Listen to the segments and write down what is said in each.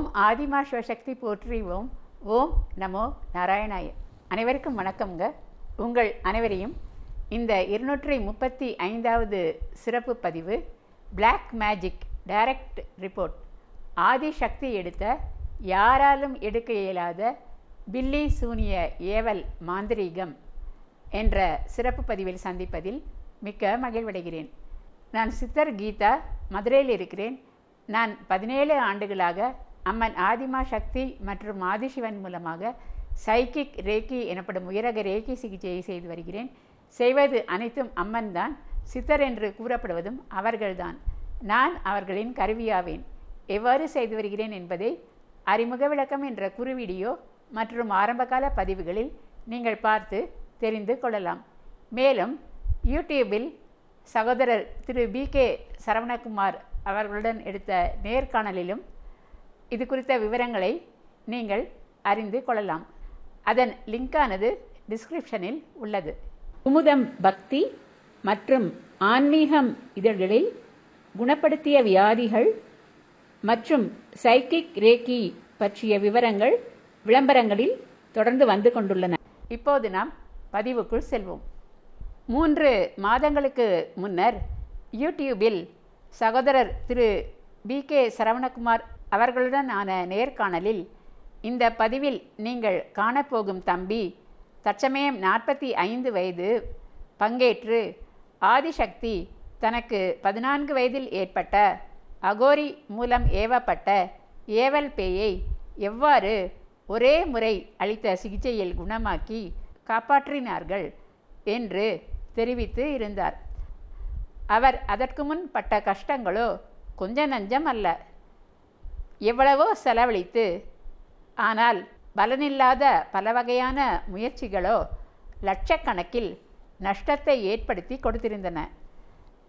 ஓம் ஆதிமா சிவசக்தி போற்றி. ஓம் நமோ நாராயணாய. அனைவருக்கும் வணக்கம்ங்க. உங்கள் அனைவரையும் இந்த 235வது சிறப்பு பதிவு black magic direct report, Adishakti எடுத்த யாராலும் எடுக்க இயலாத பில்லி சூனிய ஏவல் மாந்திரீகம் என்ற சிறப்பு பதிவில் சந்திப்பதில் மிக்க மகிழ்வடைகிறேன். நான் சித்தர் கீதா, மதுரையில் இருக்கிறேன். நான் 17 ஆண்டுகளாக அம்மன் ஆதிமா சக்தி மற்றும் ஆதிசிவன் மூலமாக சைக்கிக் ரேக்கி எனப்படும் உயரக ரேக்கி சிகிச்சையை செய்து வருகிறேன். செய்வது அனைத்தும் அம்மன் தான். சித்தர் என்று கூறப்படுவதும் அவர்கள்தான். நான் அவர்களின் கருவியாவேன். எவ்வாறு செய்து வருகிறேன் என்பதை அறிமுக விளக்கம் என்ற குறு வீடியோ மற்றும் ஆரம்பகால பதிவுகளில் நீங்கள் பார்த்து தெரிந்து கொள்ளலாம். மேலும் யூடியூபில் சகோதரர் திரு BK சரவணகுமார் அவர்களுடன் எடுத்த நேர்காணலிலும் இது குறித்த விவரங்களை நீங்கள் அறிந்து கொள்ளலாம். அதன் லிங்கானது டிஸ்கிரிப்ஷனில் உள்ளது. குமுதம் பக்தி மற்றும் ஆன்மீகம் இதழ்களில் குணப்படுத்திய வியாதிகள் மற்றும் சைக்கிக் ரேக்கி பற்றிய விவரங்கள் விளம்பரங்களில் தொடர்ந்து வந்து கொண்டுள்ளன. இப்போது நாம் பதிவுக்குள் செல்வோம். 3 மாதங்களுக்கு முன்னர் யூடியூபில் சகோதரர் திரு BK சரவணகுமார் அவர்களுடனான நேர்காணலில் இந்த பதிவில் நீங்கள் காணப்போகும் தம்பி தற்சமயம் 45 வயது பங்கேற்று ஆதிசக்தி தனக்கு 14 வயதில் ஏற்பட்ட அகோரி மூலம் ஏவப்பட்ட ஏவல் பேயை எவ்வாறு ஒரே முறை அளித்த சிகிச்சையில் குணமாக்கி காப்பாற்றினார்கள் என்று தெரிவித்து இருந்தார். அவர் அதற்கு முன் பட்ட கஷ்டங்களோ கொஞ்ச நஞ்சம் அல்ல. எவ்வளவோ செலவழித்து ஆனால் பலனில்லாத பல வகையான முயற்சிகளோ லட்சக்கணக்கில் நஷ்டத்தை ஏற்படுத்தி கொடுத்திருந்தன.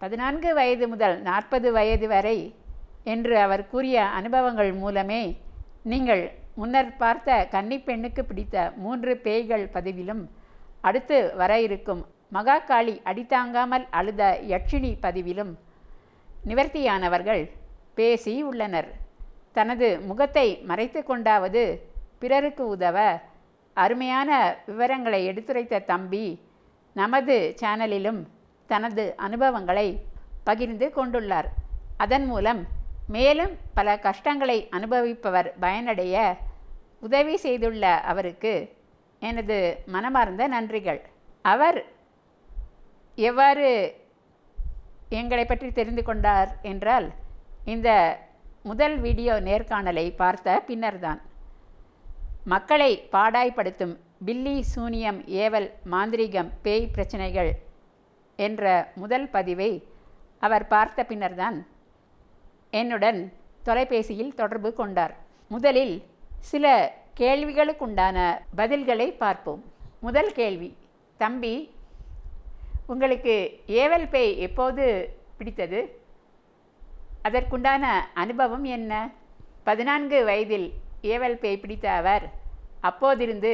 14 வயது முதல் 40 வயது வரை என்று அவர் கூறிய அனுபவங்கள் மூலமே நீங்கள் முன்னர் பார்த்த கன்னிப்பெண்ணுக்கு பிடித்த 3 பேய்கள் பதிவிலும் அடுத்து வர இருக்கும் மகாகாளி அடித்தாங்காமல் அழுத யட்சினி பதிவிலும் நிவர்த்தியானவர்கள் பேசி உள்ளனர். தனது முகத்தை மறைத்து கொண்டாவது பிறருக்கு உதவ அருமையான விவரங்களை எடுத்துரைத்த தம்பி நமது சேனலிலும் தனது அனுபவங்களை பகிர்ந்து கொண்டுள்ளார். அதன் மூலம் மேலும் பல கஷ்டங்களை அனுபவிப்பவர் பயனடைய உதவி செய்துள்ள அவருக்கு எனது மனமார்ந்த நன்றிகள். அவர் எவ்வாறு எங்களை பற்றி தெரிந்து கொண்டார் என்றால், இந்த முதல் வீடியோ நேர்காணலை பார்த்த பின்னர்தான். மக்களை பாடாய்படுத்தும் பில்லி சூனியம் ஏவல் மாந்திரீகம் பேய் பிரச்சனைகள் என்ற முதல் பதிவை அவர் பார்த்த பின்னர்தான் என்னுடன் தொலைபேசியில் தொடர்பு கொண்டார். முதலில் சில கேள்விகளுக்குண்டான பதில்களை பார்ப்போம். முதல் கேள்வி, தம்பி, உங்களுக்கு ஏவல் பேய் எப்போது பிடித்தது? அதற்குண்டான அனுபவம் என்ன? 14 வயதில் ஏவல் பேய் பிடித்த அவர் அப்போதிருந்து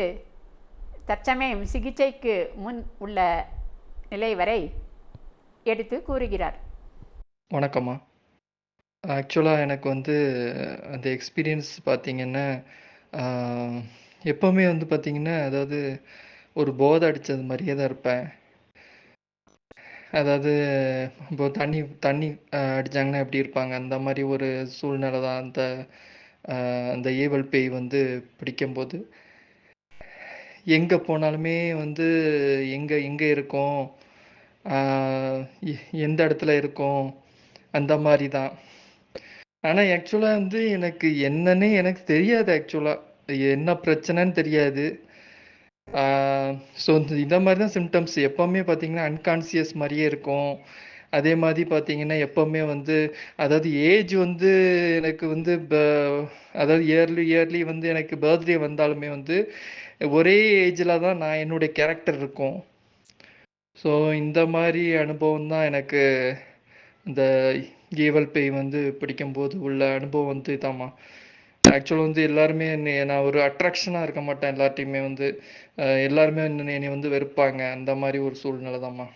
தற்சமயம் சிகிச்சைக்கு முன் உள்ள நிலை வரை எடுத்து கூறுகிறார். வணக்கம்மா. ஆக்சுவலாக எனக்கு அந்த எக்ஸ்பீரியன்ஸ் பார்த்திங்கன்னா, எப்போவுமே பார்த்திங்கன்னா, அதாவது ஒரு போதை அடித்தது மாதிரியே தான் இருப்பேன். அதாவது இப்போ தண்ணி அடித்தாங்கன்னா எப்படி இருப்பாங்க, அந்த மாதிரி ஒரு சூழ்நிலை தான் அந்த ஏவல் பேய் பிடிக்கும்போது. எங்கே போனாலுமே எங்கே இருக்கோம், எந்த இடத்துல இருக்கோம், அந்த மாதிரி தான். ஆனால் ஆக்சுவலாக எனக்கு என்னன்னே எனக்கு தெரியாது. ஆக்சுவலாக என்ன பிரச்சனைன்னு தெரியாது. ஸோ இந்த மாதிரி தான் சிம்டம்ஸ் எப்போவுமே பார்த்தீங்கன்னா அன்கான்சியஸ் மாதிரியே இருக்கும். அதே மாதிரி பார்த்தீங்கன்னா எப்போவுமே அதாவது ஏஜ் எனக்கு அதாவது இயர்லி எனக்கு பர்த்டே வந்தாலுமே ஒரே ஏஜில் தான் நான் என்னுடைய கேரக்டர் இருக்கும். ஸோ இந்த மாதிரி அனுபவம் தான் எனக்கு இந்த ஏவல் பேய் பிடிக்கும்போது உள்ள அனுபவம் தாம்மா. ஆக்சுவலாக எல்லாருமே நான் ஒரு அட்ராக்ஷனாக இருக்க மாட்டேன். எல்லார்ட்டையுமே எல்லாருமே என்னை வெறுப்பாங்க. அந்த மாதிரி ஒரு சூழ்நிலை தாம்மா.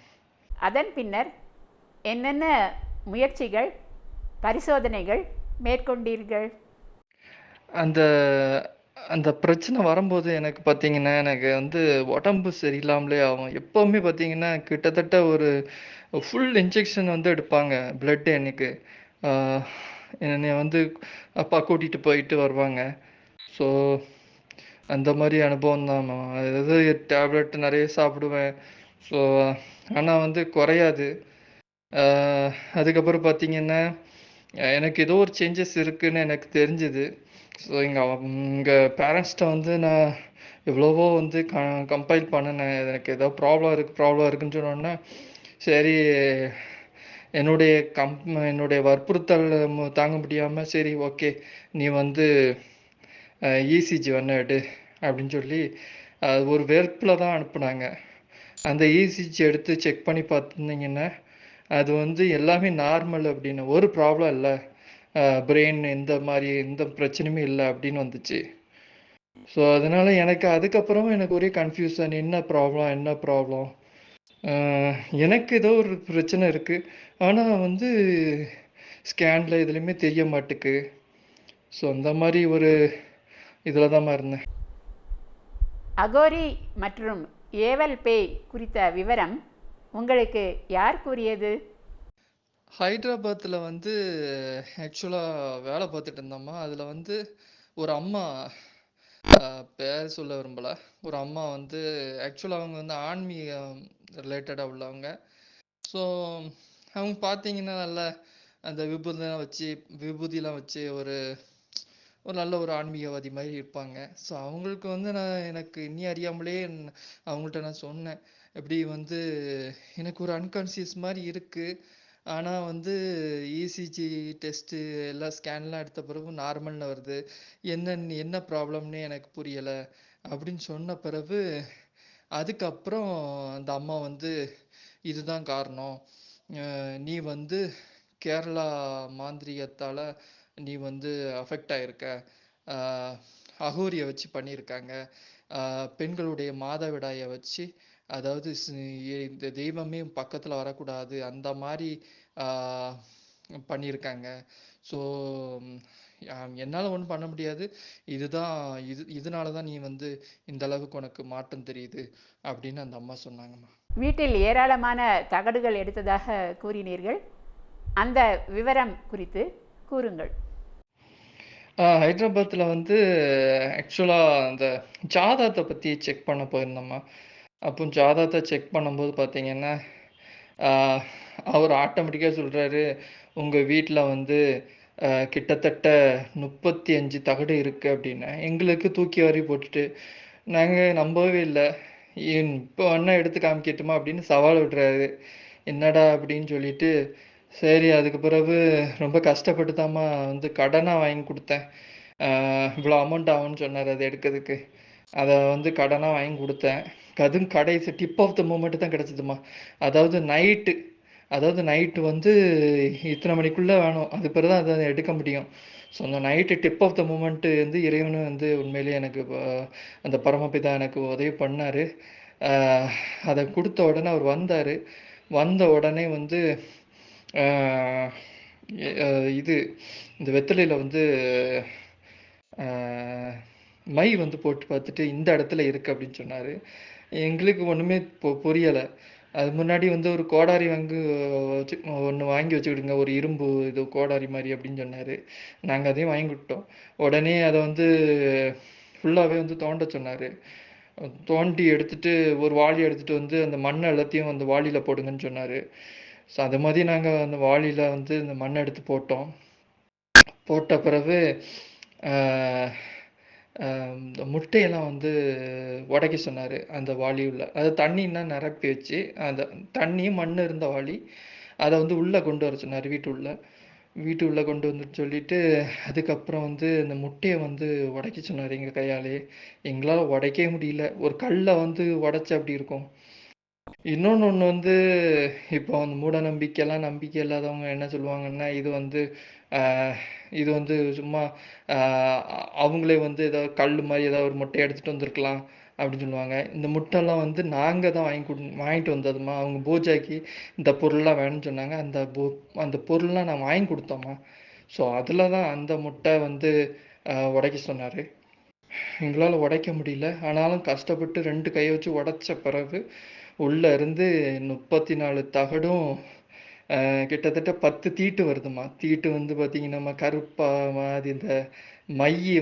அதன் பின்னர் என்னென்ன முயற்சிகள், பரிசோதனைகள் மேற்கொண்டீர்கள்? அந்த அந்த பிரச்சனை வரும்போது எனக்கு பார்த்தீங்கன்னா, எனக்கு வந்து உடம்பு சரியில்லாமலே ஆகும். எப்பவுமே பார்த்தீங்கன்னா, கிட்டத்தட்ட ஒரு ஃபுல் இன்ஜெக்ஷன் வந்து எடுப்பாங்க. பிளட் எனக்கு. ஆ என்னைய வந்து அப்பா கூட்டிட்டு போயிட்டு வருவாங்க. ஸோ, அந்த மாரி அனுபவம் தான். நான் அதாவது டேப்லெட் நெறைய சாப்பிடுவேன். ஸோ, ஆனா வந்து குறையாது. ஆ அதுக்கப்புறம் பார்த்தீங்கன்னா, எனக்கு ஏதோ ஒரு சேஞ்சஸ் இருக்குன்னு எனக்கு தெரிஞ்சது. ஸோ எங்க பேரண்ட்ஸ்ட்ட வந்து நான் எவ்வளவோ வந்து கம்பைல் பண்ணுனேன். எனக்கு ஏதோ ப்ராப்ளம் இருக்குன்னு சொன்னோனே, சரி என்னுடைய என்னுடைய வற்புறுத்தல் தாங்க முடியாம, சரி ஓகே நீ வந்து இசிஜி வேணா எடு அப்படின்னு சொல்லி ஒரு வெறுப்பில தான் அனுப்புனாங்க. அந்த இசிஜி எடுத்து செக் பண்ணி பார்த்துருந்தீங்கன்னா, அது வந்து எல்லாமே நார்மல் அப்படின்னு. ஒரு ப்ராப்ளம் இல்ல. பிரெயின் எந்த பிரச்சனையுமே இல்ல அப்படின்னு வந்துச்சு. ஸோ, அதனால எனக்கு அதுக்கப்புறமும் எனக்கு ஒரே கன்ஃப்யூஷன். என்ன ப்ராப்ளம்? என்ன ப்ராப்ளம்? அ எனக்கு ஏதோ ஒரு பிரச்சனை இருக்கு. ஆனா வந்து ஸ்கேன்ல எதுலயுமே தெரிய மாட்டுக்கு. ஸோ, அந்த மாரி ஒரு இதுல தாம்மா இருந்தேன். அகோரி மற்றும் ஏவல் பேய் குறித்த விவரம் உங்களுக்கு யார் கூறியது? ஹைதராபாத்ல வந்து ஆக்சுவலா வேலை பார்த்துட்டு இருந்தோம்மா. அதுல வந்து ஒரு அம்மா பேர் சொல்ல விரும்பல. ஒரு அம்மா வந்து ஆக்சுவலா அவங்க வந்து ஆன்மீகம் ரிலேட்டடா உள்ளவங்க. ஸோ, அவங்க பார்த்தீங்கன்னா, நல்ல அந்த விபூதிலாம் வச்சு ஒரு ஒரு நல்ல ஒரு ஆன்மீகவாதி மாரி இருப்பாங்க. ஸோ, அவங்களுக்கு வந்து எனக்கு இன்னியும் அறியாமலே அவங்கள்ட்ட நான் சொன்னேன். இப்படி வந்து எனக்கு ஒரு அன்கான்ஷியஸ் மாரி இருக்கு. ஆனா வந்து இசிஜி டெஸ்ட்டு எல்லாம் ஸ்கேன்லாம் எடுத்த பிறகு நார்மல்னு வருது. என்ன ப்ராப்ளம்னே எனக்கு புரியல. அப்படின்னு சொன்ன பிறகு, அதுக்கப்புறம் அந்த அம்மா வந்து இதுதான் காரணம். நீ வந்து கேரளா மாந்திரீகத்தால நீ வந்து அஃபெக்ட் ஆயிருக்க. அ அகோரிய வச்சு பண்ணியிருக்காங்க. பெண்களுடைய மாதவிடாய வச்சு அதாவது இந்த தெய்வமே பக்கத்துல வரக்கூடாது. அந்த மாரி ஆ பண்ணியிருக்காங்க. ஸோ, என்னால ஒண்ணும் பண்ண முடியாது. இதுதான் இதனால தான் நீ வந்து இந்த அளவுக்கு உனக்கு மாற்றம் தெரியுது அப்படின்னு அந்த அம்மா சொன்னாங்கம்மா. வீட்டில் ஏராளமான தகடுகள் எடுத்ததாக கூறினீர்கள். அந்த விவரம் குறித்து கூறுங்கள். ஹைதராபாத்ல வந்து ஆக்சுவலா அந்த ஜாதகத்த பத்தி செக் பண்ண போயிருந்தோம்மா. அப்போ ஜாதகத்த செக் பண்ணும்போது பார்த்தீங்கன்னா, ஆ அவரு ஆட்டோமேட்டிக்கா சொல்றாரு, "உங்க வீட்ல வந்து கிட்டத்தட்ட 35 தகடு இருக்கு" அப்படின்னு. எங்களுக்கு தூக்கி வாரி போட்டுட்டு, நாங்க நம்பவே இல்ல. "இப்போ வேணா எடுத்து காமிக்கட்டுமா?" அப்படின்னு சவால் விடுறாரு. என்னடா அப்படின்னு சொல்லிட்டு, சரி அதுக்கு பிறகு ரொம்ப கஷ்டப்பட்டு தாம்மா வந்து கடனா வாங்கி குடுத்தேன். இவ்வளோ அமௌண்ட் ஆகும்ன்னு சொன்னாரு அத எடுக்கறதுக்கு. அத வந்து கடனா வாங்கி குடுத்தேன். அதுவும் கடைசி டிப் ஆஃப் த மொமெண்ட் தான் கிடைச்சதும்மா. அதாவது நைட்டு நைட்டு வந்து இத்தன மணிக்குள்ள வேணும். அது பிறகு தான் அத எடுக்க முடியும். ஸோ அந்த night tip of the moment வந்து இறைவன் வந்து உண்மையிலேயே எனக்கு அந்த பரமபிதா எனக்கு உதவி பண்ணாரு. அ அத குடுத்த உடனே அவர் வந்தாரு. வந்த உடனே வந்து அ எ அ இது இந்த வெத்தலையில வந்து அ மை வந்து போட்டு பார்த்துட்டு, "இந்த இடத்துல இருக்கு" அப்படின்னு சொன்னாரு. எங்களுக்கு ஒண்ணுமே புரியல. அது முன்னாடி வந்து ஒரு கோடாரி வச்சு ஒண்ணு வாங்கி வச்சுக்கிடுங்க. ஒரு இரும்பு இது கோடாரி மாரி அப்படின்னு சொன்னாரு. நாங்க அதையும் வாங்கிக்கிட்டோம். உடனே அத வந்து ஃபுல்லாவே வந்து தோண்ட சொன்னாரு. தோண்டி எடுத்துட்டு ஒரு வாளி எடுத்துட்டு வந்து அந்த மண்ண எல்லாத்தையும் அந்த வாளியில போடுங்கன்னு சொன்னாரு. ஸோ அது மாரி நாங்க அந்த வாளியில வந்து இந்த மண்ண எடுத்து போட்டோம். போட்ட பிறகு ஆ இந்த முட்டையெல்லாம் வந்து உடைக்க சொன்னாரு. அந்த வாளி உள்ள. அது தண்ணீன்னா நிரப்பி வச்சு, அந்த தண்ணியும் மண்ணும் இருந்த வாளி. அத வந்து உள்ள கொண்டு வர சொன்னாரு வீட்டு உள்ள. வீட்டு உள்ள கொண்டு வந்து சொல்லிட்டு, அதுக்கப்புறம் வந்து இந்த முட்டைய வந்து உடைக்க சொன்னாரு எங்க கையாலயே. எங்களால உடைக்கவே முடியல. ஒரு கல்ல வந்து உடைச்சா எப்படி இருக்கும்? இன்னொன்னு வந்து, இப்போ அந்த மூட நம்பிக்கைலாம் நம்பிக்கை இல்லாதவங்க என்ன சொல்லுவாங்கன்னா, அ இது வந்து சும்மா அ அவங்களே வந்து ஏதாவது கல்லு மாரி ஏதாவது ஒரு முட்டைய எடுத்துட்டு வந்திருக்கலாம், அப்படின்னு சொல்லுவாங்க. இந்த முட்டைலாம் வந்து நாங்க தான் வாங்கிட்டு வந்ததும்மா. அவங்க பூஜைக்கு இந்த பொருள்லாம் வேணும்னு சொன்னாங்க. அந்த பொருள்லாம் நான் வாங்கி குடுத்தோம்மா. ஸோ, அதில தான் அந்த முட்டை வந்து உடைக்க சொன்னார். எங்களால் உடைக்க முடியல. ஆனாலும் கஷ்டப்பட்டு 2 கையை வச்சு உடைச்ச பிறகு உள்ளே இருந்து 34 தகடும் கிட்டத்தட்ட 10 தீட்டு வருதுமா. தீட்டு வந்து பார்த்தீங்கன்னா கருப்பா மாதிரி இந்த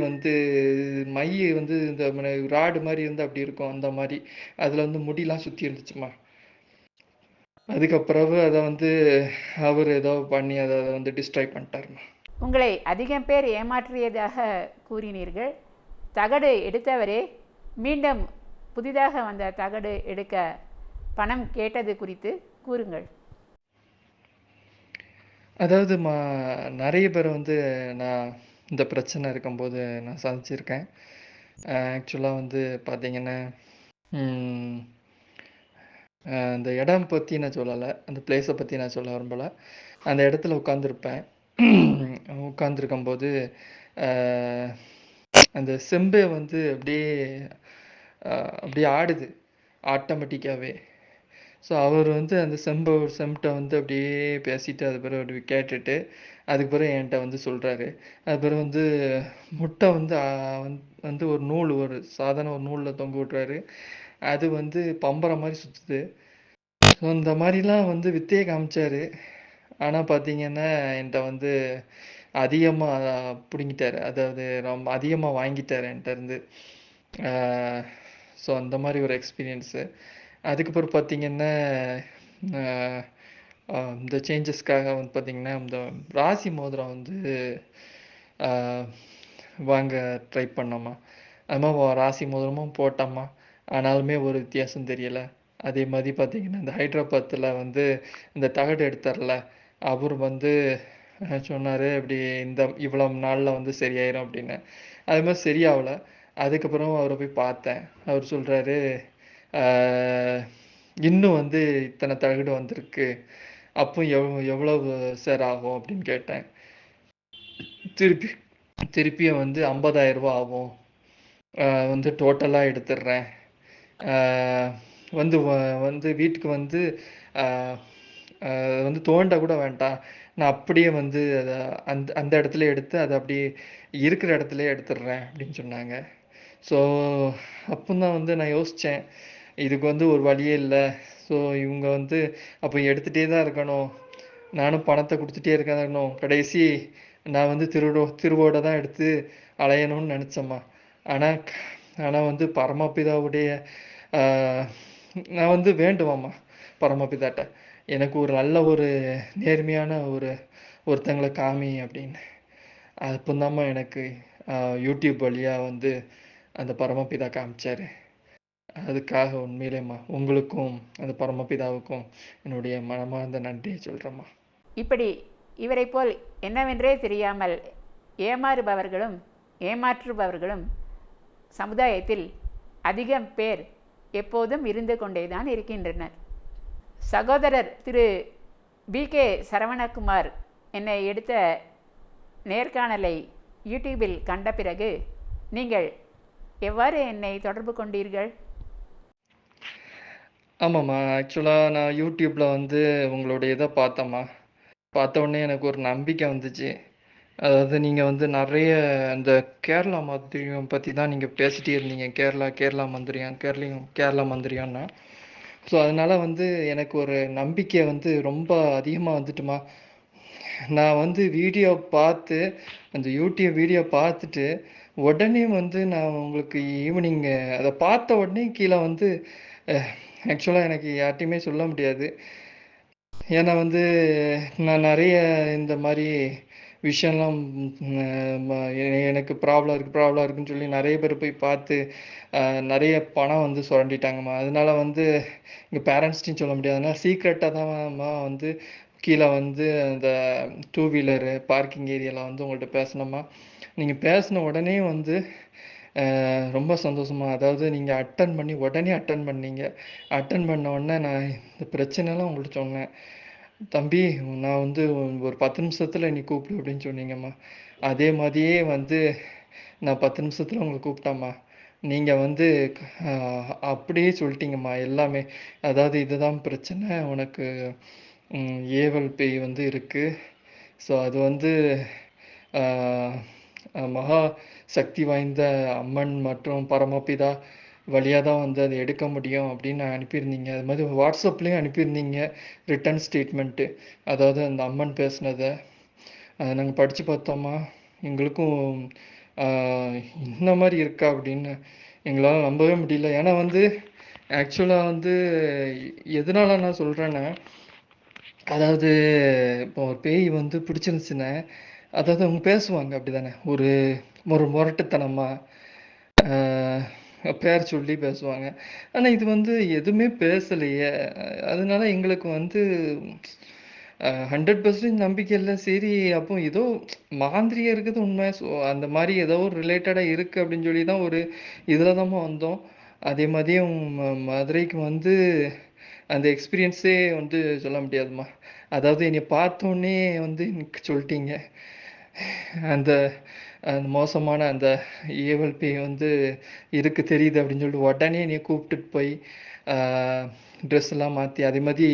வந்து மை வந்து இந்த ராடு மாதிரி இருந்து அப்படி இருக்கும். அந்த மாதிரி அதில் வந்து முடியெலாம் சுற்றி இருந்துச்சுமா. அதுக்கப்புறம் அதை வந்து அவர் ஏதோ பண்ணி அதை வந்து டிஸ்ட்ராய் பண்ணிட்டாருமா. உங்களை அதிகம் பேர் ஏமாற்றியதாக கூறினீர்கள். தகடு எடுத்தவரே மீண்டும் புதிதாக வந்த தகடு எடுக்க பணம் கேட்டது குறித்து கூறுங்கள். அதாவது நிறைய பேர் வந்து நான் இந்த பிரச்சனை இருக்கும்போது நான் சந்திச்சிருக்கேன். ஆக்சுவலாக வந்து பார்த்தீங்கன்னா இந்த இடம் பற்றி நான் சொல்லலை, அந்த பிளேஸை பற்றி நான் சொல்ல விரும்பலை. அந்த இடத்துல உட்காந்துருப்பேன். உட்காந்துருக்கும்போது அந்த செம்பை வந்து அப்படியே ஆடுது ஆட்டோமேட்டிக்காகவே. ஸோ அவர் வந்து அந்த செம்ட்டை வந்து அப்படியே பேசிட்டு அது பிறகு அப்படி கேட்டுட்டு அதுக்கு பிறகு என்கிட்ட வந்து சொல்கிறாரு. அது பிறகு வந்து முட்டை வந்து வந்து ஒரு நூல், ஒரு சாதாரண ஒரு நூலில் தொங்க விட்றாரு. அது வந்து பம்பரை மாதிரி சுற்றுது. ஸோ இந்த மாதிரிலாம் வந்து வித்தையை காமிச்சார். ஆனால் பார்த்தீங்கன்னா என்கிட்ட வந்து அதிகமாக பிடுங்கிட்டார். அதாவது ரொம்ப அதிகமாக வாங்கிட்டார் என்கிட்ட இருந்து. ஸோ அந்த மாதிரி ஒரு எக்ஸ்பீரியன்ஸு. அதுக்கப்புறம் பார்த்தீங்கன்னா இந்த சேஞ்சஸ்க்காக வந்து பார்த்திங்கன்னா இந்த ராசி மோதிரம் வந்து வாங்க ட்ரை பண்ணோம்மா. அது மாதிரி ராசி மோதிரமும் போட்டோம்மா. ஆனாலுமே ஒரு வித்தியாசம் தெரியலை. அதே மாதிரி பார்த்திங்கன்னா இந்த ஹைதராபாத்தில் வந்து இந்த தகடு எடுத்தார்ல, அவர் வந்து சொன்னார் இப்படி இவ்வளோ நாளில் வந்து சரியாயிரும் அப்படின்னு. அது மாதிரி சரியாகலை. அதுக்கப்புறம் அவரை போய் பார்த்தேன். அவர் சொல்கிறாரு இன்னும் வந்து இத்தனை தகடு வந்திருக்கு, அப்போ எவ்வளவு சார் ஆகும் அப்படின்னு கேட்டேன். திருப்பியும் வந்து 50,000 ரூபா ஆகும், வந்து டோட்டலாக எடுத்துடுறேன், வந்து வந்து வீட்டுக்கு வந்து வந்து தோண்ட கூட வேண்டாம், நான் அப்படியே வந்து அதை அந்த இடத்துல எடுத்து அதை அப்படியே இருக்கிற இடத்துல எடுத்துடுறேன் அப்படின்னு சொன்னாங்க. ஸோ அப்போதான் வந்து நான் யோசித்தேன், இதுக்கு வந்து ஒரு வழியே இல்லை. ஸோ இவங்க வந்து அப்போ எடுத்துகிட்டே தான் இருக்கணும், நானும் பணத்தை கொடுத்துட்டே இருக்கணும், கடைசி நான் வந்து திருவோட தான் எடுத்து அலையணும்னு நினச்சேம்மா. ஆனால் வந்து பரமபிதாவுடைய நான் வந்து வேண்டுவாம்மா பரமபிதாட்ட, எனக்கு ஒரு நல்ல ஒரு நேர்மையான ஒருத்தங்களை காமி அப்படின்னு. அப்போதாம்மா எனக்கு யூடியூப் வழியாக வந்து அந்த பரமபிதா காமிச்சார். அதுக்காக உண்மையிலேம்மா உங்களுக்கும் அந்த பரமபிதாவுக்கும் என்னுடைய மனமார்ந்த நன்றியை சொல்கிறேம்மா. இப்படி இவரை போல் என்னவென்றே தெரியாமல் ஏமாறுபவர்களும் ஏமாற்றுபவர்களும் சமுதாயத்தில் அதிகம் பேர் எப்போதும் இருந்து கொண்டேதான் இருக்கின்றனர். சகோதரர் திரு BK சரவணகுமார் என்னை எடுத்த நேர்காணலை யூடியூபில் கண்ட பிறகு நீங்கள் எவ்வாறு என்னை தொடர்பு கொண்டீர்கள்? ஆமாம்மா, ஆக்சுவலாக நான் யூடியூப்பில் வந்து உங்களுடைய இதை பார்த்தேம்மா. பார்த்த உடனே எனக்கு ஒரு நம்பிக்கை வந்துச்சு. அதாவது நீங்கள் வந்து நிறைய இந்த கேரளா மந்திரியம் பற்றி தான் நீங்கள் பேசிட்டே இருந்தீங்க. கேரளா மந்திரியம், கேரளா மந்திரியம்னா. ஸோ அதனால் வந்து எனக்கு ஒரு நம்பிக்கை வந்து ரொம்ப அதிகமாக வந்துட்டுமா. நான் வந்து வீடியோ பார்த்து, அந்த யூடியூப் வீடியோ பார்த்துட்டு உடனே வந்து நான் உங்களுக்கு ஈவினிங் அதை பார்த்த உடனே கீழே வந்து ஆக்சுவலாக எனக்கு யார்ட்டையுமே சொல்ல முடியாது. ஏன்னா வந்து நான் நிறைய இந்த மாதிரி விஷயம்லாம் எனக்கு ப்ராப்ளம் இருக்குன்னு சொல்லி நிறைய பேர் போய் பார்த்து நிறைய பணம் வந்து சுரண்டிட்டாங்கம்மா. அதனால வந்து எங்கள் பேரண்ட்ஸ்டையும் சொல்ல முடியாதுன்னா சீக்ரெட்டாக தான்மா வந்து கீழே வந்து அந்த 2 வீலரு பார்க்கிங் ஏரியாவில் வந்து உங்கள்கிட்ட பேசணுமா. நீங்கள் பேசின உடனே வந்து ரொம்ப சந்தோஷமா, அதாவது நீங்கள் உடனே அட்டன் பண்ணீங்க. அட்டன் பண்ண உடனே நான் இந்த பிரச்சனைலாம் உங்கள்கிட்ட சொன்னேன். தம்பி நான் வந்து ஒரு 10 நிமிஷத்தில் நீ கூப்பிடு அப்படின்னு சொன்னீங்கம்மா. அதே மாதிரியே வந்து நான் 10 நிமிஷத்தில் உங்களை கூப்பிட்டேம்மா. நீங்கள் வந்து அப்படியே சொல்லிட்டீங்கம்மா எல்லாமே. அதாவது இதுதான் பிரச்சனை, உனக்கு ஏவல் பேய் வந்து இருக்குது. ஸோ அது வந்து மகா சக்தி வாய்ந்த அம்மன் மற்றும் பரமபிதா வழியாக தான் வந்து அதை எடுக்க முடியும் அப்படின்னு அனுப்பியிருந்தீங்க. அது மாதிரி வாட்ஸ்அப்லேயும் அனுப்பியிருந்தீங்க ரிட்டன் ஸ்டேட்மெண்ட்டு. அதாவது அந்த அம்மன் பேசுனதை அதை நாங்கள் படித்து பார்த்தோமா, எங்களுக்கும் ஆஹ், இந்த மாதிரி இருக்கா அப்படின்னு எங்களால் நம்பவே முடியல. ஏன்னா வந்து ஆக்சுவலாக வந்து எதனால நான் சொல்கிறேன்னா, அதாவது இப்போ ஒரு பேய் வந்து பிடிச்சிருந்துச்சுன்னா, அதாவது அவங்க பேசுவாங்க அப்படிதானே, ஒரு ஒரு முரட்டுத்தனமா பேர் சொல்லி பேசுவாங்க. ஆனா இது வந்து எதுவுமே பேசலையே. அதனால எங்களுக்கு வந்து 100% நம்பிக்கை இல்ல. சரி, அப்போ ஏதோ மாந்திரீகம் இருக்குது உண்மை. ஸோ அந்த மாரி ஏதோ ஒரு ரிலேட்டடா இருக்கு அப்படின்னு சொல்லி தான் ஒரு இதில தாம்மா வந்தோம். அதே மதியம் மதுரைக்கு வந்து அந்த எக்ஸ்பீரியன்ஸே வந்து சொல்ல முடியாதும்மா. அதாவது என்னைய பார்த்தோன்னே வந்து எனக்கு சொல்லிட்டீங்க. அந்த அந்த மோசமான அந்த ஏவல் பேய் வந்து இருக்கு தெரியுது அப்படின்னு சொல்லிட்டு உடனே என்னைய கூப்பிட்டுட்டு போய் ட்ரெஸ் எல்லாம் மாற்றி அதே மாதிரி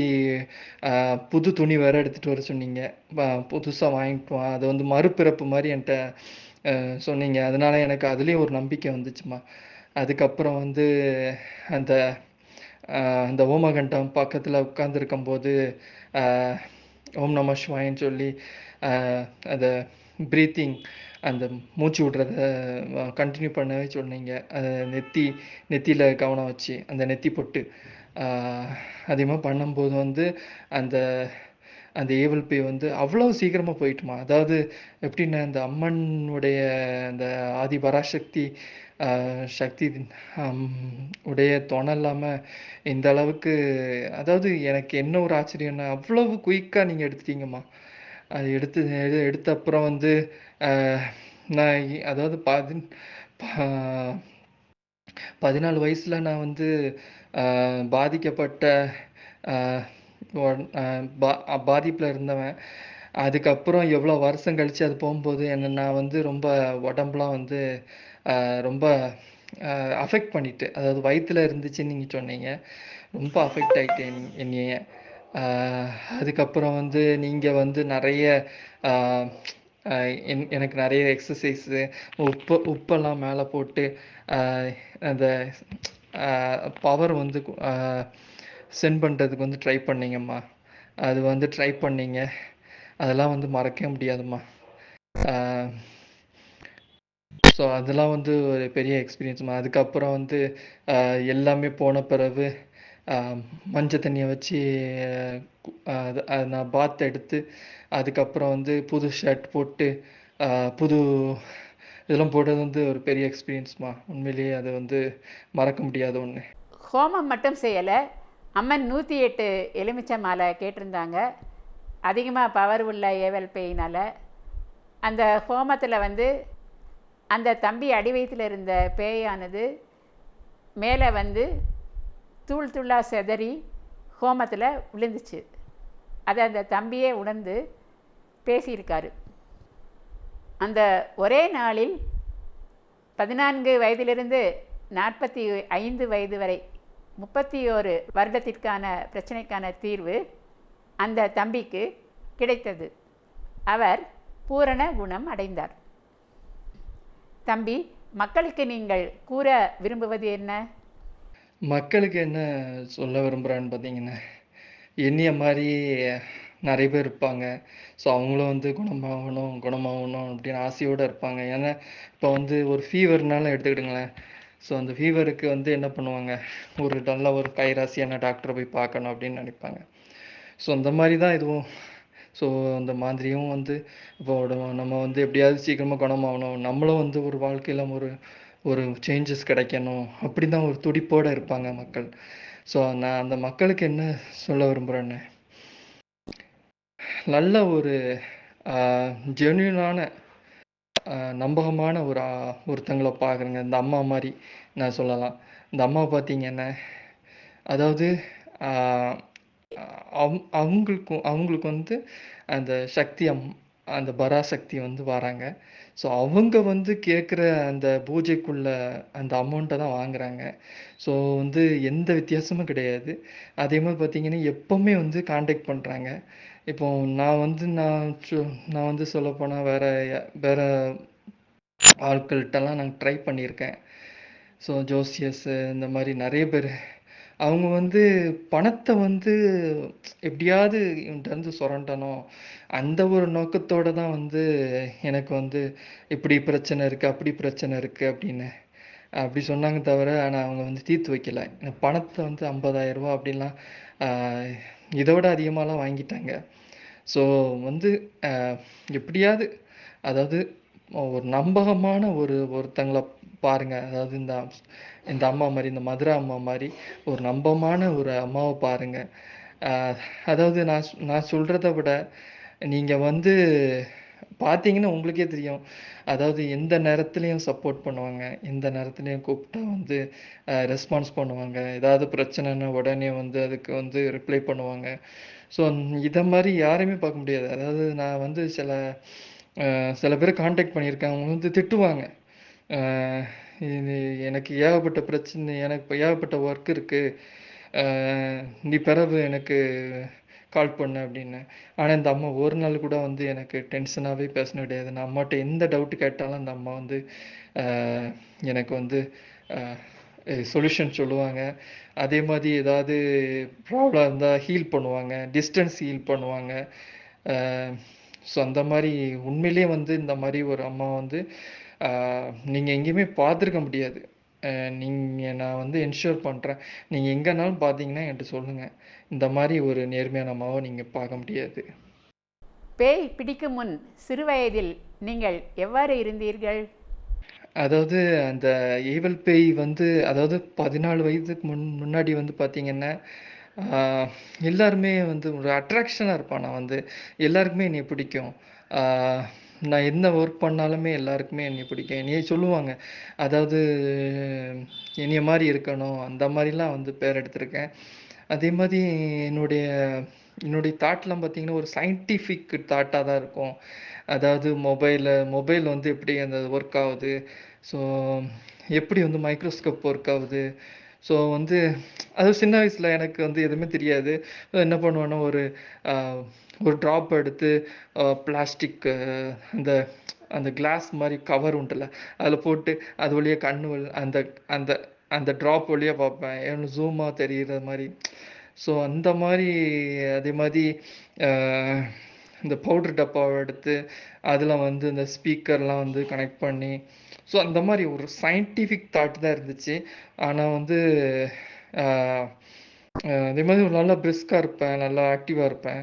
புது துணி வேற எடுத்துகிட்டு வர சொன்னீங்க. புதுசாக வாங்கிட்டு வா, அது வந்து மறுபிறப்பு மாதிரி என்கிட்ட சொன்னீங்க. அதனால எனக்கு அதுலேயும் ஒரு நம்பிக்கை வந்துச்சுமா. அதுக்கப்புறம் வந்து அந்த அந்த ஓமகண்டம் பக்கத்தில் உட்காந்துருக்கும்போது ஓம் நம சிவாயன்னு சொல்லி அதை ப்ரீத்திங், அந்த மூச்சு விடுறத கண்டினியூ பண்ணவே சொன்னீங்க. நெத்தியில் கவனம் வச்சு அந்த நெத்தி பொட்டு அதிகமாக பண்ணும்போது வந்து அந்த அந்த ஏவல் பேய் வந்து அவ்வளோ சீக்கிரமாக போயிட்டுமா. அதாவது எப்படின்னா, அந்த அம்மனுடைய அந்த ஆதி பராசக்தி சக்தி உடைய துணை இல்லாமல் இந்த அளவுக்கு, அதாவது எனக்கு என்ன ஒரு ஆச்சரியம்னா அவ்வளவு குயிக்காக நீங்கள் எடுத்துட்டீங்கம்மா. அது எடுத்த அப்புறம் வந்து நான் அதாவது 14 வயசில் நான் வந்து பாதிக்கப்பட்ட பாதிப்பில் இருந்தவன். அதுக்கப்புறம் எவ்வளோ வருஷம் கழித்து அது போகும்போது நான் வந்து ரொம்ப உடம்புலாம் வந்து ரொம்ப அஃபெக்ட் பண்ணிட்டு, அதாவது வயிற்றில் இருந்துச்சுன்னு நீங்கள் சொன்னீங்க. ரொம்ப அஃபெக்ட் ஆகிட்டேன் என்னைய. அதுக்கப்புறம் வந்து நீங்கள் வந்து நிறைய எனக்கு நிறைய எக்ஸசைஸு, உப்பெல்லாம் மேலே போட்டு அந்த பவர் வந்து சென்ட் பண்ணுறதுக்கு வந்து ட்ரை பண்ணிங்கம்மா. அது வந்து ட்ரை பண்ணிங்க. அதெல்லாம் வந்து மறக்கவே முடியாதும்மா. ஸோ அதெல்லாம் வந்து ஒரு பெரிய எக்ஸ்பீரியன்ஸ்மா. அதுக்கப்புறம் வந்து எல்லாமே போன பிறகு மஞ்சள் தண்ணியை வச்சு அது நான் பாத் எடுத்து அதுக்கப்புறம் வந்து புது ஷர்ட் போட்டு புது இதெல்லாம் போட்டது வந்து ஒரு பெரிய எக்ஸ்பீரியன்ஸ்மா. உண்மையிலேயே அது வந்து மறக்க முடியாத ஒன்று. ஹோமம் மட்டும் செய்யலை, அம்மன் 108 எலுமிச்சை மாலை கேட்டிருந்தாங்க. அதிகமாக பவர் உள்ள ஏவல் பேயினால் அந்த ஹோமத்தில் வந்து அந்த தம்பி அடி வயிற்றில் இருந்த பேயானது மேலே வந்து தூள் தூளாக செதறி ஹோமத்தில் விழுந்துச்சு. அதை அந்த தம்பியே உணர்ந்து பேசியிருக்காரு. அந்த ஒரே நாளில் 14 வயதிலிருந்து 45 வயது வரை 31 வருடத்திற்கான பிரச்சனைக்கான தீர்வு அந்த தம்பிக்கு கிடைத்தது. அவர் பூரண குணம் அடைந்தார். தம்பி, மக்களுக்கு நீங்கள் கூற விரும்புவது என்ன? மக்களுக்கு என்ன சொல்ல விரும்புகிறான்னு பார்த்தீங்கன்னா, என்னைய மாதிரி நிறைய பேர் இருப்பாங்க. ஸோ அவங்களும் வந்து குணமாகணும் குணமாகணும் அப்படின்னு ஆசையோடு இருப்பாங்க. ஏன்னா இப்போ வந்து ஒரு ஃபீவர்னாலும் எடுத்துக்கிடுங்களேன். ஸோ அந்த ஃபீவருக்கு வந்து என்ன பண்ணுவாங்க, ஒரு நல்ல ஒரு கைராசியான டாக்டரை போய் பார்க்கணும் அப்படின்னு நினைப்பாங்க. ஸோ அந்த மாதிரி தான் இதுவும். ஸோ அந்த மாதிரியும் வந்து இப்போ நம்ம வந்து எப்படியாவது சீக்கிரமாக குணமாகணும், நம்மளும் வந்து ஒரு வாழ்க்கையில் ஒரு ஒரு சேஞ்சஸ் கிடைக்கணும், அப்படி தான் ஒரு துடிப்போடு இருப்பாங்க மக்கள். ஸோ நான் அந்த மக்களுக்கு என்ன சொல்ல விரும்புகிறேன்னு, நல்ல ஒரு ஜென்யூனான நம்பகமான ஒருத்தங்களை பார்க்குறேங்க. இந்த அம்மா மாதிரி நான் சொல்லலாம். இந்த அம்மா பார்த்தீங்கன்னா, அதாவது அவங்களுக்கு வந்து அந்த சக்தி அந்த பராசக்தி வந்து வராங்க. ஸோ அவங்க வந்து கேட்குற அந்த பூஜைக்குள்ள அந்த அமௌண்ட்டை தான் வாங்குறாங்க. ஸோ வந்து எந்த வித்தியாசமும் கிடையாது. அதே மாதிரி பார்த்தீங்கன்னா, எப்போவுமே வந்து கான்டாக்ட் பண்ணுறாங்க. இப்போ நான் வந்து சொல்லப்போனால் வேற ஆட்கள்கிட்டலாம் நான் ட்ரை பண்ணியிருக்கேன். ஸோ ஜோசியர்ஸு இந்த மாதிரி நிறைய பேர் அவங்க வந்து பணத்தை வந்து எப்படியாவது இவன்கிட்ட சுரண்டணும் அந்த ஒரு நோக்கத்தோடு தான் வந்து எனக்கு வந்து இப்படி பிரச்சனை இருக்குது அப்படி பிரச்சனை இருக்குது அப்படின்னு அப்படி சொன்னாங்க தவிர ஆனால் அவங்க வந்து தீர்த்து வைக்கல. பணத்தை வந்து 50,000 ரூபா அப்படின்லாம் ஆஹ், இதை விட அதிகமாகலாம் வாங்கிட்டாங்க. ஸோ வந்து எப்படியாவது அதாவது ஒரு நம்பகமான ஒருத்தங்கள பாருங்க. அதாவது இந்த இந்த அம்மா மாதிரி, இந்த மதுரா அம்மா மாதிரி ஒரு நம்பகமான ஒரு அம்மாவை பாருங்க. ஆஹ் அதாவது நான் சொல்றதை விட நீங்க வந்து பார்த்தீங்கன்னா உங்களுக்கே தெரியும். அதாவது எந்த நேரத்துலையும் சப்போர்ட் பண்ணுவாங்க, எந்த நேரத்துலையும் கூப்பிட்டா வந்து ரெஸ்பான்ஸ் பண்ணுவாங்க, ஏதாவது பிரச்சனைன்னா உடனே வந்து அதுக்கு வந்து ரிப்ளை பண்ணுவாங்க. ஸோ இதை மாதிரி யாரையுமே பார்க்க முடியாது. அதாவது நான் வந்து சில பேர் காண்டாக்ட் பண்ணியிருக்கேன். அவங்க வந்து திட்டுவாங்க. அஹ் இது எனக்கு ஏகப்பட்ட பிரச்சனை, எனக்கு இப்போ ஏகப்பட்ட ஒர்க் இருக்குது, நீ பிறகு எனக்கு கால் பண்ண அப்படின்னு. ஆனால் இந்த அம்மா ஒரு நாள் கூட வந்து எனக்கு டென்ஷனாகவே பேசின கிடையாது. நான் அம்மாட்ட எந்த டவுட்டு கேட்டாலும் அந்த அம்மா வந்து அஹ், எனக்கு வந்து சொல்யூஷன் சொல்லுவாங்க. அதே மாதிரி ஏதாவது ப்ராப்ளம் இருந்தால் ஹீல் பண்ணுவாங்க, டிஸ்டன்ஸ் ஹீல் பண்ணுவாங்க. ஸோ அந்த மாதிரி உண்மையிலேயே வந்து இந்த மாதிரி ஒரு அம்மா வந்து நீங்கள் எங்கேயுமே பார்த்துருக்க முடியாது. நான் வந்து என்ஷூர் பண்ணுறேன், நீங்கள் எங்கேனாலும் பார்த்தீங்கன்னா என்கிட்ட சொல்லுங்கள். இந்த மாதிரி ஒரு நேர்மையான அம்மாவை நீங்கள் பார்க்க முடியாது. பேய் பிடிக்கும் முன் சிறுவயதில் நீங்கள் எவ்வாறு இருந்தீர்கள்? அதாவது அந்த ஈவல் பேய் வந்து அதாவது 14 வயதுக்கு முன்னாடி வந்து பார்த்தீங்கன்னா ஆஹ், எல்லாருமே வந்து ஒரு அட்ராக்ஷனாக இருப்பான். நான் வந்து எல்லாருக்குமே என்னை பிடிக்கும். ஆஹ், நான் என்ன ஒர்க் பண்ணாலுமே எல்லாருக்குமே என்னை பிடிக்கும். என்னைய சொல்லுவாங்க, அதாவது என்னைய மாதிரி இருக்கணும் அந்த மாதிரிலாம் வந்து பேர் எடுத்திருக்கேன். அதே மாதிரி என்னுடைய என்னுடைய தாட்லாம் பார்த்தீங்கன்னா ஒரு சயின்டிஃபிக் தாட்டாக தான் இருக்கும். அதாவது மொபைல் வந்து எப்படி அந்த ஒர்க் ஆகுது, ஸோ எப்படி வந்து மைக்ரோஸ்கோப் ஒர்க் ஆகுது. ஸோ வந்து அது சின்ன வயசில் எனக்கு வந்து எதுவுமே தெரியாது. என்ன பண்ணுவேன்னா ஒரு ட்ராப் எடுத்து பிளாஸ்டிக் அந்த அந்த கிளாஸ் மாதிரி கவர் உண்டுல்ல, அதில் போட்டு அது வழியாக அந்த அந்த அந்த ட்ராப் வழியாக பார்ப்பேன், எனக்கு ஜூமாக தெரிகிற மாதிரி. ஸோ அந்த மாதிரி அதே மாதிரி அஹ், இந்த பவுடர் டப்பாவை எடுத்து அதில் வந்து இந்த ஸ்பீக்கர்லாம் வந்து கனெக்ட் பண்ணி, ஸோ அந்த மாதிரி ஒரு சயின்டிஃபிக் தாட் தான் இருந்துச்சு. ஆனால் வந்து ஆஹ், அதே மாதிரி ஒரு நல்லா பிரிஸ்காக இருப்பேன், நல்லா ஆக்டிவாக இருப்பேன்.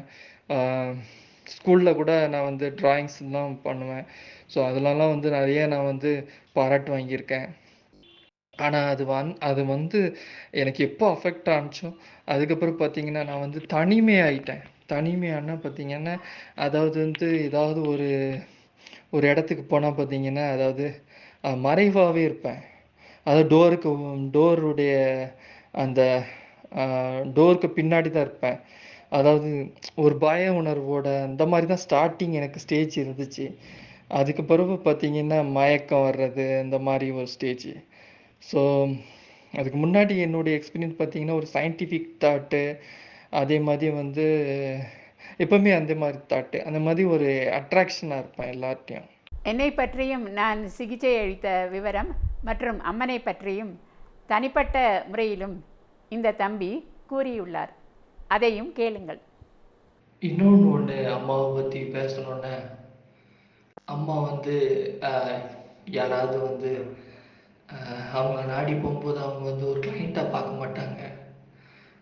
ஸ்கூலில் கூட நான் வந்து ட்ராயிங்ஸ்லாம் பண்ணுவேன். ஸோ அதுலலாம் வந்து நிறைய நான் வந்து பாராட்டு வாங்கியிருக்கேன். ஆனால் அது வந்து எனக்கு எப்போ அஃபெக்ட் ஆனுச்சோ அதுக்கப்புறம் பார்த்தீங்கன்னா நான் வந்து தனிமையாயிட்டேன். தனிமையானா பார்த்தீங்கன்னா அதாவது வந்து ஏதாவது ஒரு ஒரு இடத்துக்கு போனால் பார்த்தீங்கன்னா அதாவது மறைவாகவே இருப்பேன். அதாவது டோருடைய அந்த டோருக்கு பின்னாடி தான் இருப்பேன். அதாவது ஒரு பய உணர்வோட அந்த மாதிரி தான் ஸ்டார்டிங் எனக்கு ஸ்டேஜ் இருந்துச்சு. அதுக்கு பிறகு பார்த்தீங்கன்னா மயக்கம் வர்றது இந்த மாதிரி ஒரு ஸ்டேஜ். ஸோ அதுக்கு முன்னாடி என்னுடைய எக்ஸ்பீரியன்ஸ் பார்த்தீங்கன்னா ஒரு சயின்டிஃபிக் தாட்டு, அதே மாதிரி வந்து எப்பவுமே அந்த மாதிரி தாட்டு, அந்த மாதிரி ஒரு அட்ராக்ஷனாக இருப்பேன் எல்லார்ட்டையும். என்னை பற்றியும் நான் சிகிச்சை அளித்த விவரம் மற்றும் அம்மனை பற்றியும் தனிப்பட்ட முறையிலும் இந்த தம்பி கூறியுள்ளார். அதையும் கேளுங்கள். இன்னொன்று அம்மாவை பற்றி பேசணுன்னு, அம்மா வந்து யாராவது வந்து அவங்க நாடி போகும்போது அவங்க வந்து ஒரு கிளைண்ட்டாக பார்க்க மாட்டாங்க.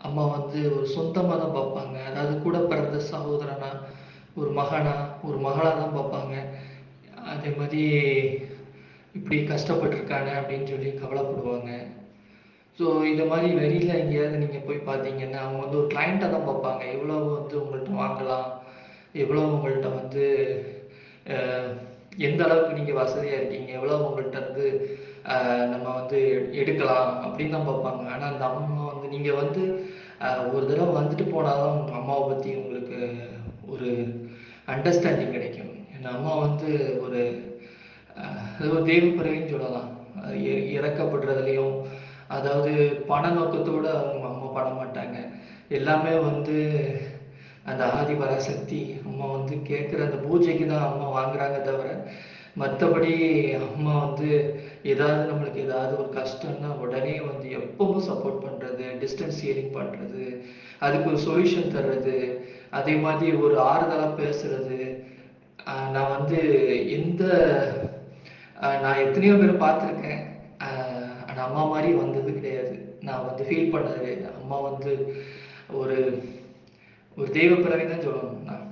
அம்மா வந்து ஒரு சொந்தமாக தான் பார்ப்பாங்க. அதாவது கூட பிறந்த சகோதரனா, ஒரு மகனா, ஒரு மகளாக தான் பார்ப்பாங்க. அதே மாதிரி இப்படி கஷ்டப்பட்டிருக்கானே அப்படின்னு சொல்லி கவலைப்படுவாங்க. ஸோ இந்த மாதிரி வெளியில் எங்கேயாவது நீங்கள் போய் பார்த்தீங்கன்னா அவங்க வந்து ஒரு கிளைண்ட்டாக தான் பார்ப்பாங்க. எவ்வளோ வந்து உங்கள்கிட்ட வாங்கலாம், எவ்வளோ உங்கள்கிட்ட வந்து அஹ், எந்த அளவுக்கு நீங்கள் வசதியாக இருக்கீங்க, எவ்வளோ உங்கள்கிட்ட வந்து நம்ம வந்து எடுக்கலாம் அப்படின்னு தான் பார்ப்பாங்க. ஆனால் அந்த அம்மா வந்து நீங்கள் வந்து ஒரு தடவை வந்துட்டு போனால் தான் உங்கள் அம்மாவை பற்றி உங்களுக்கு ஒரு அண்டர்ஸ்டாண்டிங் கிடைக்கும். என் அம்மா வந்து ஒரு அது ஒரு தெய்வ பிறவின்னு சொல்லலாம். இறக்கப்படுறதுலையும் அதாவது பண நோக்கத்தோடு அவங்க அம்மா பண்ண மாட்டாங்க. எல்லாமே வந்து அந்த ஆதி பராசக்தி அம்மா வந்து கேட்குற அந்த பூஜைக்கு தான் அம்மா வாங்குறாங்க தவிர மற்றபடி அம்மா வந்து ஏதாவது நம்மளுக்கு ஏதாவது ஒரு கஷ்டம்னா உடனே வந்து எப்பவும் சப்போர்ட் பண்ணுறது, டிஸ்டன்ஸ் ஹியரிங் பண்ணுறது, அதுக்கு ஒரு சொல்யூஷன் தர்றது, அதே மாதிரி ஒரு ஆறுதலாக பேசுறது. நான் வந்து எந்த நான் எத்தனையோ பேரை பார்த்துருக்கேன். ஆனால் அம்மா மாதிரி வந்தது கிடையாது. நான் வந்து ஃபீல் பண்ணது கிடையாது. அம்மா வந்து ஒரு ஒரு தெய்வ பிறவி தான் சொல்லணும் நான்.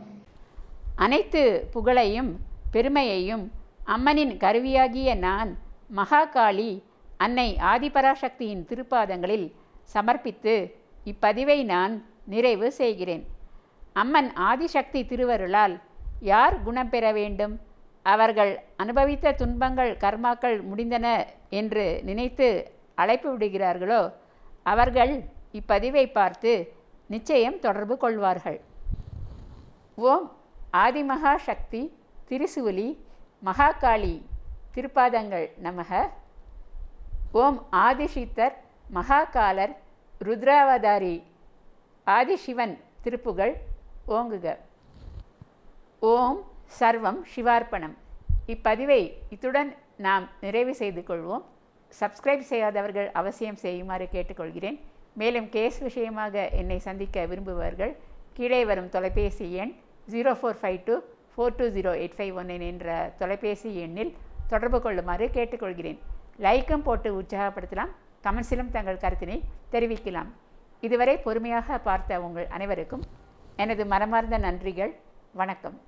அனைத்து புகழையும் பெருமையையும் அம்மனின் கருவியாகிய நான் மகாகாளி அன்னை ஆதிபராசக்தியின் திருப்பாதங்களில் சமர்ப்பித்து இப்பதிவை நான் நிறைவு செய்கிறேன். அம்மன் ஆதிசக்தி திருவருளால் யார் குணம் பெற வேண்டும்? அவர்கள் அனுபவித்த துன்பங்கள் கர்மாக்கள் முடிந்தன என்று நினைத்து அழைப்பு விடுகிறார்களோ அவர்கள் இப்பதிவை பார்த்து நிச்சயம் தொடர்பு கொள்வார்கள். ஓம் ஆதிமகா சக்தி திரிசூலி மகாகாளி திருப்பாதங்கள் நமக. ஓம் ஆதிசித்தர் மகாகாலர் ருத்ராவதாரி ஆதிசிவன் திருப்புகழ் ஓங்குக. ஓம் சர்வம் சிவார்ப்பணம். இப்பதிவை இத்துடன் நாம் நிறைவு செய்து கொள்வோம். சப்ஸ்கிரைப் செய்யாதவர்கள் அவசியம் செய்யுமாறு கேட்டுக்கொள்கிறேன். மேலும் கேஸ் விஷயமாக என்னை சந்திக்க விரும்புபவர்கள் கீழே வரும் தொலைபேசி எண் 0452420851 என்ற தொலைபேசி எண்ணில் தொடர்பு கொள்ளுமாறு கேட்டுக்கொள்கிறேன். லைக்கும் போட்டு உற்சாகப்படுத்தலாம். கமெண்ட்ஸிலும் தங்கள் கருத்தினை தெரிவிக்கலாம். இதுவரை பொறுமையாக பார்த்த உங்கள் அனைவருக்கும் எனது மனமார்ந்த நன்றிகள். வணக்கம்.